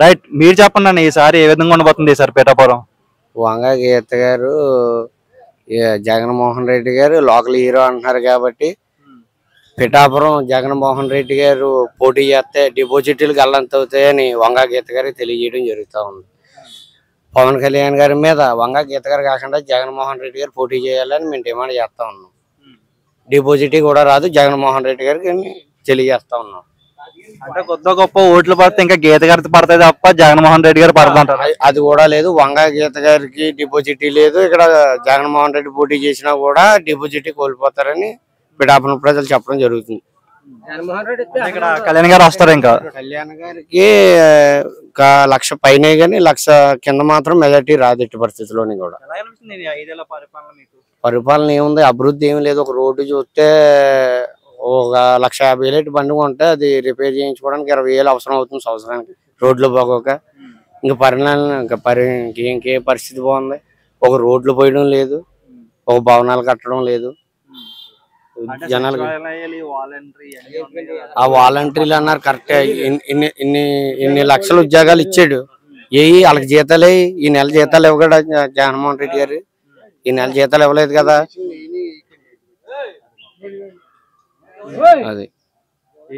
Right, మీరు చెప్పండి అన్న, ఈసారి ఏ విధంగా ఉండబోతుంది ఈసారి పిఠాపురం? వంగ గీత గారు, జగన్మోహన్ రెడ్డి గారు లోకల్ హీరో అంటున్నారు కాబట్టి పిఠాపురం జగన్మోహన్ రెడ్డి గారు పోటీ చేస్తే డిపాజిట్లు గల్లంత అవుతాయని వంగ గీత గారికి తెలియజేయడం జరుగుతూ ఉంది. పవన్ కళ్యాణ్ గారి మీద వంగ గీత గారు కాకుండా జగన్మోహన్ రెడ్డి గారు పోటీ చేయాలని మేము డిమాండ్ చేస్తా ఉన్నాం. డిపాజిట్ కూడా రాదు, జగన్మోహన్ రెడ్డి గారికి తెలియజేస్తా ఉన్నాం. అంటే కొద్ది గొప్ప ఓట్లు పడితే ఇంకా గీత గారికి పడతాయి తప్ప జగన్మోహన్ రెడ్డి గారు పడదంటారు. అది కూడా లేదు, వంగ గీత గారికి డిపాజిట్ లేదు. ఇక్కడ జగన్మోహన్ రెడ్డి పోటీ చేసినా కూడా డిపాజిట్ కోల్పోతారని పిఠాపురం ప్రజలు చెప్పడం జరుగుతుంది. ఇక్కడ కళ్యాణ్ గారు వస్తారు. ఇంకా కళ్యాణ్ గారికి 1,00,000 పైన కానీ 1,00,000 కింద మాత్రం మెజార్టీ రాదు ఎట్టి పరిస్థితిలోని కూడా. పరిపాలన ఏముంది, అభివృద్ధి ఏమి లేదు. ఒక రోడ్డు చూస్తే ఒక 1,50,000 బండి కొంటే అది రిపేర్ చేయించుకోవడానికి 20,000 అవసరం అవుతుంది సంవత్సరానికి. రోడ్లు బాగోక ఇంకా ఇంకే పరిస్థితి బాగుంది. ఒక రోడ్లు పోయడం లేదు, ఒక భవనాలు కట్టడం లేదు. జనాలు ఆ వాలంటీర్లు అన్నారు కరెక్ట్, ఇన్ని లక్షల ఉద్యోగాలు ఇచ్చాడు. వాళ్ళకి జీతాలే, ఈ నెల జీతాలు ఇవ్వగలడా జగన్మోహన్ రెడ్డి గారు? ఈ నెల జీతాలు ఇవ్వలేదు కదా. అది ఏ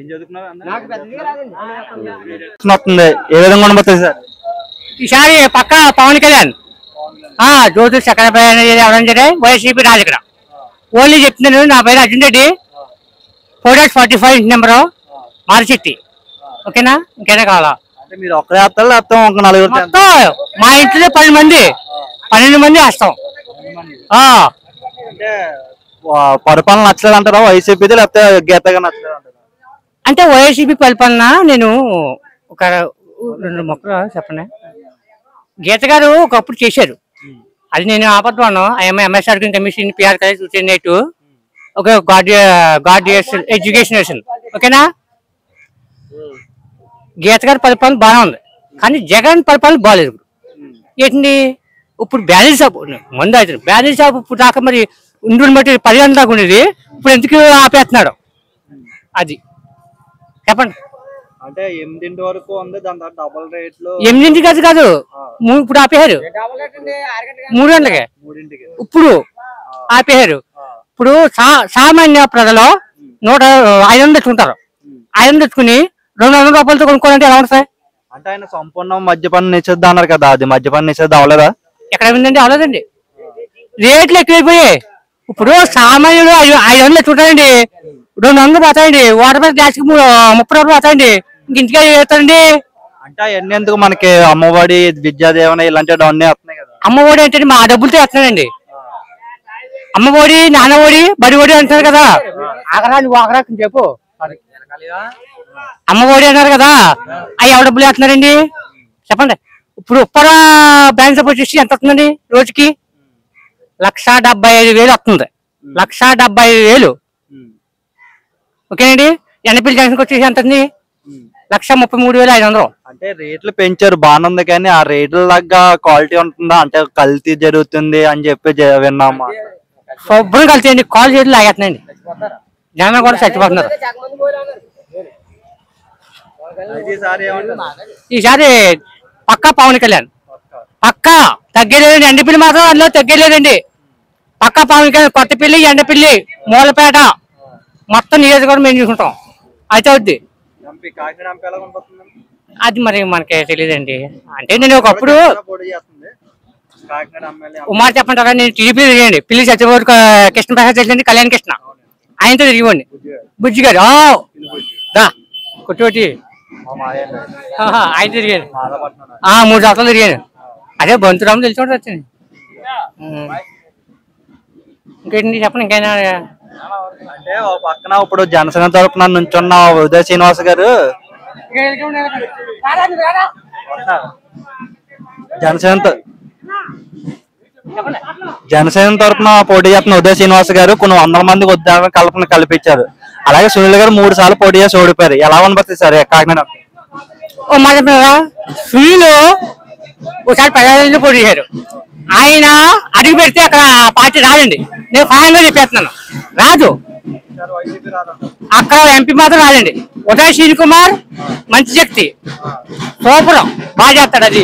విధంగా ఉండబోతుంది సార్ ఈసారి పక్క పవన్ కళ్యాణ్ జ్యోతి సెక్రటరీ వైసీపీ రాజు. ఇక్కడ ఓన్లీ చెప్తున్నాను, నా పేరు అర్జున్ రెడ్డి, 4-45 నెంబరు మార్చెట్టి. ఓకేనా, ఇంకేనా కావాలా? మీరు ఒక్కరే వస్తారు లేకపోతే ఒక నలుగురు? మా ఇంట్లో 12 మంది వస్తాం. పరిపాలన నచ్చలేదు అంటారా వైసీపీది, లేకపోతే గీతగా నచ్చలేదు అంటారా? అంటే వైసీపీ పరిపాలన నేను ఒక 2 మొక్కలు చెప్పండి. గీత గారు ఒకప్పుడు చేశారు, అది నేను ఆపద్వాను. ఎంఎస్ఆర్ కమిషన్, పిఆర్ కలెక్ట్, ఒక ఎడ్యుకేషన్. ఓకేనా, గీత గారి పరిపాలన బాగా ఉంది, కానీ జగన్ పరిపాలన బాగాలేదు. ఏంటి ఇప్పుడు బ్యాలెన్స్ షాప్ మందు అవుతుంది. బ్యాలెన్స్ షాప్ ఇప్పుడు దాకా మరి ఉండి బట్టి 10 గంటల దాకా ఉండేది, ఇప్పుడు ఎందుకు ఆపేస్తున్నాడు? అది చెప్పండి. అంటే 8 వరకు ఉంది, దాని తర్వాత డబుల్ రేట్లు. 8 కాదు, ఇప్పుడు ఆపేశారు 3 గంటలకి. ఇప్పుడు ఆపేశారు. ఇప్పుడు సామాన్య ప్రజలు 500 తెచ్చుకుంటారు. 500 తెచ్చుకుని 200 రూపాయలతో కొనుక్కోవాలంటే ఎలా ఉంటాయి? అంటే ఆయన సంపూర్ణ మద్యపాన నిషేధం అన్నారు కదా, అది మద్యపాన నిషేధం అవలేదా? ఎక్కడ ఉందండి? అవలేదండి, రేట్లు ఎక్కువైపోయాయి. ఇప్పుడు సామాన్యులు 500 తెచ్చుకుంటారండి, 200 పోతాయండి. వాటర్ ప్లస్ గ్యాస్ 30 రూపాయలు పోతాయండి. ఇంటికి చేస్తారండి. అంటే అవన్నీ ఎందుకు, మనకి అమ్మఒడి, విద్యా దీవెన ఇలాంటివి అన్నీ వస్తున్నాయి కదా. అమ్మఒడి అంటే మా డబ్బులతో వేస్తున్నాడండి. అమ్మఒడి, నాన్నఒడి, బడి ఒడి అంటున్నారు కదా. ఆగరా చెప్పు. అమ్మఒడి అన్నారు కదా, అవి ఎవరి డబ్బులు వేస్తున్నారండి చెప్పండి. ఇప్పుడు ఉప్పర బ్యాంక్ వచ్చేసి ఎంత వస్తుందండి రోజుకి? 1,75,000 వస్తుంది. 1,75,000. ఓకేనండి. ఎన్ఎపిఎల్ జంక్షన్కి వచ్చేసి ఎంత ఉంది? 1,33,500. అంటే రేట్లు పెంచారు బాగానే ఉంది, కానీ ఆ రేట్ల దగ్గర క్వాలిటీ ఉంటుందా? అంటే కల్తీ జరుగుతుంది అని చెప్పి విన్నామా? శుభ్రం కల్తీ అండి, కాల్ చేయడం లాగేస్తున్నాయండి. జనం కూడా చచ్చిపోతున్నారు. ఈసారి పక్కా పవన్ కళ్యాణ్, పక్కా తగ్గలేదండి. ఎండపిల్లి మాత్రం అందులో తగ్గలేదండి. పక్కా పవన్ కళ్యాణ్. కొత్తపల్లి, ఎండపిల్లి, మూలపేట మొత్తం నియోజకవర్గం మేము చూసుకుంటాం. అయితే అవుద్ది. అది మరి మనకి తెలియదండి. అంటే నేను ఒకప్పుడు ఉమార్ చెప్పంటారా, నేను టీడీపీ తిరిగండి. పిల్లి సత్యబాబు, కృష్ణప్రసాద్ తెలియండి, కళ్యాణ్ కృష్ణ ఆయనతో తిరిగివ్వండి. బుజ్జి గారు కొట్టి ఆయన తిరిగాను. 3 సంవత్సరాలు తిరిగాను. అదే బంతురాము తెలిసి వచ్చింది. ఇంకేంటి చెప్పండి, ఇంకైనా? అంటే పక్కన ఇప్పుడు జనసేన తరపున నుంచున్న ఉదయ శ్రీనివాస్ గారు, జనసేన తరపున పోటీ చేస్తున్న ఉదయ శ్రీనివాస్ గారు కొన్ని 100 మందికి ఉద్యోగ కల్పన కల్పించారు. అలాగే సునీల్ గారు 3 సార్లు పోటీ చేసి ఓడిపోయారు. ఎలా ఉండబోతుంది సార్ కాకినాడ? సునీల్ ఒకసారి 10 పోటీ చేశారు. ఆయన అడిగి పెడితే అక్కడ పార్టీ రాదండి. నేను ఫైనల్గా చెప్పేస్తున్నాను, రాదు. అక్కడ ఎంపీ మాత్రం రాదండి. ఉదయ్ శ్రీని కుమార్ మంచి శక్తి, సూపర్. బాగా చేస్తాడు అది.